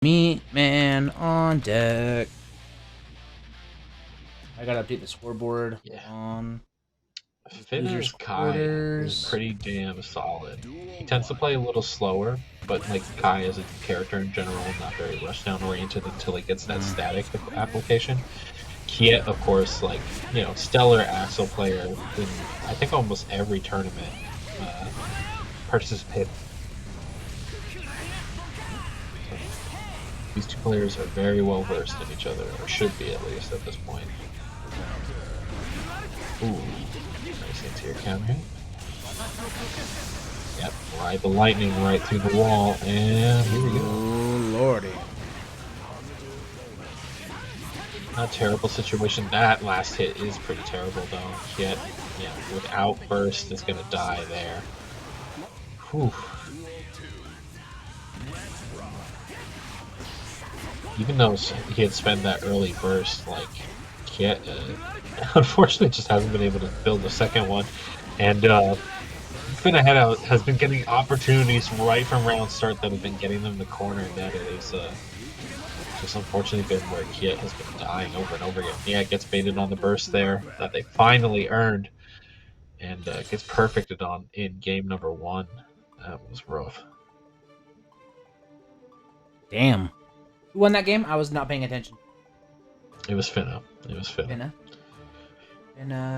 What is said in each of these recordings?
Meat man on deck. I gotta update the scoreboard. Hold Yeah. on. Losers Finna's Kyet is quarters. pretty damn solid. He tends to play a little slower, but like Kai as a character in general, not very rushdown oriented until he gets that static application. Kyet, of course, like, stellar Axel player in I think almost every tournament participated. So these two players are very well versed in each other, or should be at least at this point. Ooh, nice anti-air counter. Yep, ride the lightning right through the wall, and here we go. Oh, lordy. Not a terrible situation. That last hit is pretty terrible, though. Yet, without burst, is going to die there. Whew. Even though he had spent that early burst, like, Kyet, unfortunately just hasn't been able to build the second one. And finnaheadout has been getting opportunities right from round start that have been getting them in the corner, and that is just unfortunately been where Kyet has been dying over and over again. Yeah, it gets baited on the burst there that they finally earned, and gets perfected on in game number 1. That was rough. Damn. Who won that game? I was not paying attention. It was Finna. It was Finna.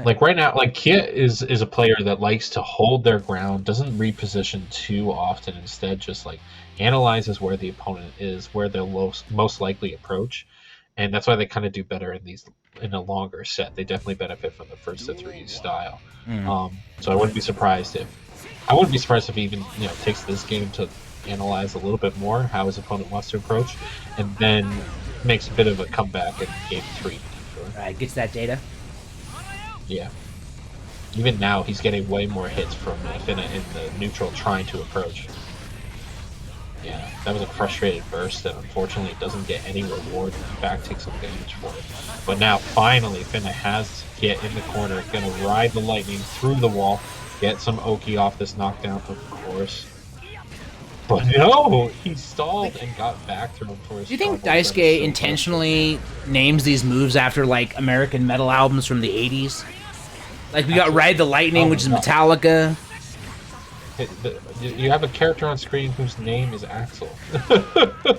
Like right now, like Kyet is a player that likes to hold their ground, doesn't reposition too often. Instead, just like analyzes where the opponent is, where they'll most likely approach, and that's why they kind of do better in a longer set. They definitely benefit from the first to three style. So I wouldn't be surprised if he even takes this game to analyze a little bit more how his opponent wants to approach, and then makes a bit of a comeback in game 3. Right, gets that data. Yeah. Even now, he's getting way more hits from Finna in the neutral trying to approach. Yeah, that was a frustrated burst, and unfortunately it doesn't get any reward. In fact, takes some damage for it. But now, finally, Finna has Kyet in the corner, gonna ride the lightning through the wall, get some Oki off this knockdown, of course. But no, he stalled and got back through him for his. Do you think Daisuke intentionally names these moves after like American metal albums from the 80s? Like we got Ride the Lightning, which is Metallica. You have a character on screen whose name is Axel.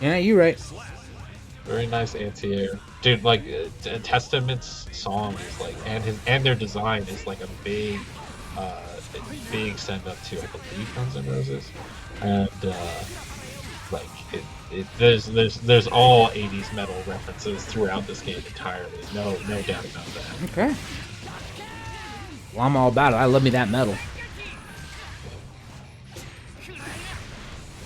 Yeah, you're right. Very nice anti-air, dude. Like Testament's song is like, and their design is like a big send up to, I believe, Guns N' Roses, and like there's all 80s metal references throughout this game entirely. No doubt about that. Okay. Well, I'm all about it. I love me that metal.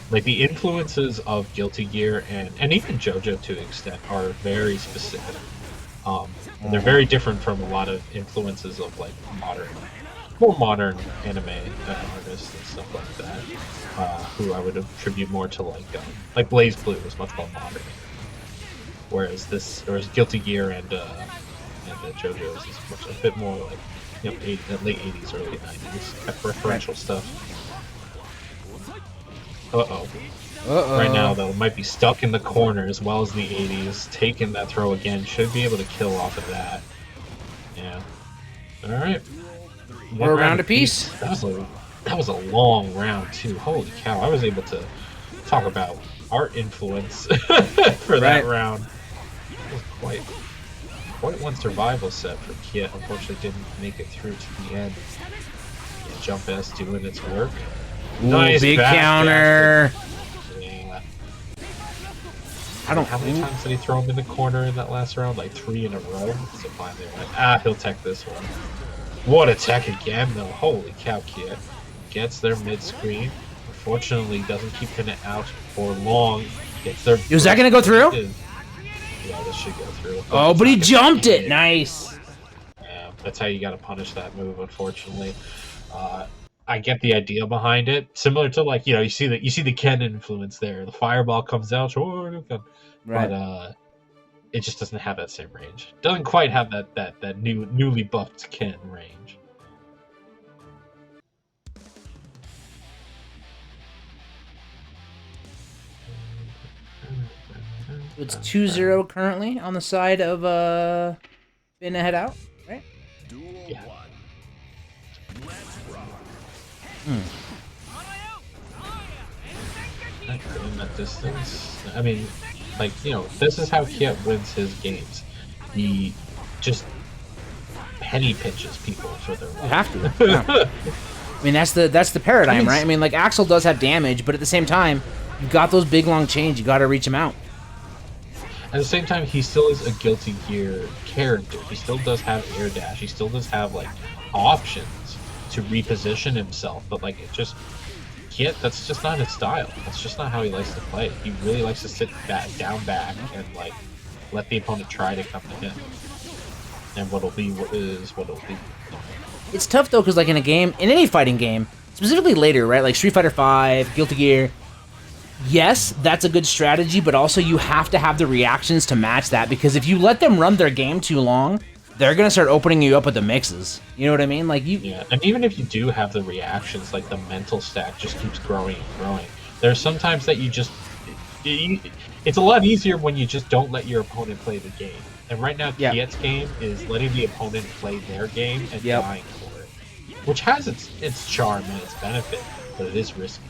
Like the influences of Guilty Gear and even JoJo to an extent are very specific. And they're very different from a lot of influences of like more modern anime artists and stuff like that. Who I would attribute more to like Blaze Blue is much more modern, whereas Guilty Gear and JoJo's is a bit more like late 80s, early 90s referential stuff. Right now, though, might be stuck in the corner as well as the 80s. Taking that throw again. Should be able to kill off of that. Yeah. Alright. We're a round apiece. That was a long round, too. Holy cow. I was able to talk about art influence for that round. That was quite one survival set for Kyet. Unfortunately, didn't make it through to the end. Yeah, Jump S doing its work. Ooh, nice big counter. Yeah. How many times did he throw him in the corner in that last round? Like 3 in a row. So finally went, he'll tech this one. What a tech again, though. Holy cow, Kyet. Gets their mid-screen. Unfortunately, doesn't keep Finna out for long. Gets their... Was that going to go through? Yeah, this should go through. Oh, but he jumped it. Nice. Yeah, that's how you got to punish that move, unfortunately. I get the idea behind it. Similar to like, you see the Ken influence there. The fireball comes out, right. But it just doesn't have that same range. Doesn't quite have that newly buffed Ken range. It's 2-0 currently on the side of finnaheadout, right? Yeah. In that distance. I mean, like, you know, this is how Kyet wins his games. He just penny pinches people for their life. You have to. Yeah. I mean, that's the paradigm, right? I mean, like, Axel does have damage, but at the same time, you've got those big long chains. You got to reach him out. At the same time, he still is a Guilty Gear character. He still does have air dash. He still does have, like, options to reposition himself. But, like, it just... Kyet, that's just not his style. That's just not how he likes to play. He really likes to sit down back and, like, let the opponent try to come to him. And what'll be is what'll be. It's tough, though, because, like, in a game, in any fighting game, specifically later, right? Like Street Fighter V, Guilty Gear, yes, that's a good strategy, but also you have to have the reactions to match that, because if you let them run their game too long, they're going to start opening you up with the mixes. You know what I mean? Like you. Yeah, and even if you do have the reactions, like, the mental stack just keeps growing and growing. There's sometimes that you just... It's a lot easier when you just don't let your opponent play the game. And right now, Kyet's game is letting the opponent play their game and dying for it. Which has its charm and its benefit, but it is risky.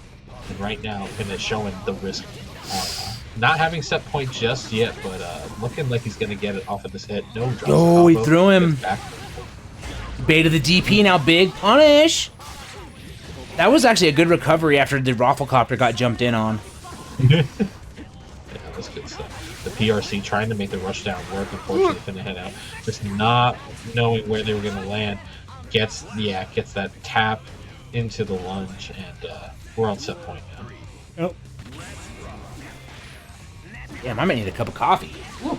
And right now, Finna showing the risk. Not having set point just yet, but looking like he's going to get it off of this hit. No drops. Oh, he threw him. Bait of the DP, now big punish. That was actually a good recovery after the Rafflecopter got jumped in on. Yeah, that's good stuff. The PRC trying to make the rush down work, unfortunately finnaheadout. Just not knowing where they were going to land. Gets that tap into the lunge, and we're on set point now. Yep. Damn, I might need a cup of coffee. Woo.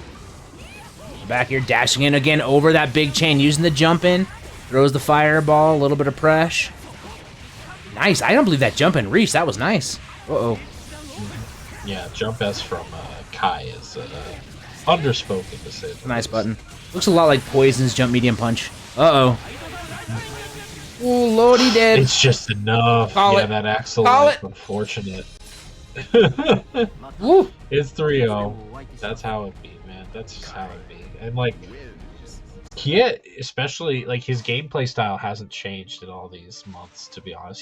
Back here, dashing in again over that big chain, using the jump in. Throws the fireball, a little bit of pressure. Nice. I don't believe that jump in reached. That was nice. Uh-oh. Yeah, jump S from Kai is underspoken to say. Nice button. Looks a lot like Poison's jump medium punch. Uh-oh. Oh, Lordy dead. It's just enough. Call it. That Axel Call is it. unfortunate. Woo. It's 3-0. That's how it be, man. That's just how it be. And, like, Kyet, especially, like, his gameplay style hasn't changed in all these months, to be honest.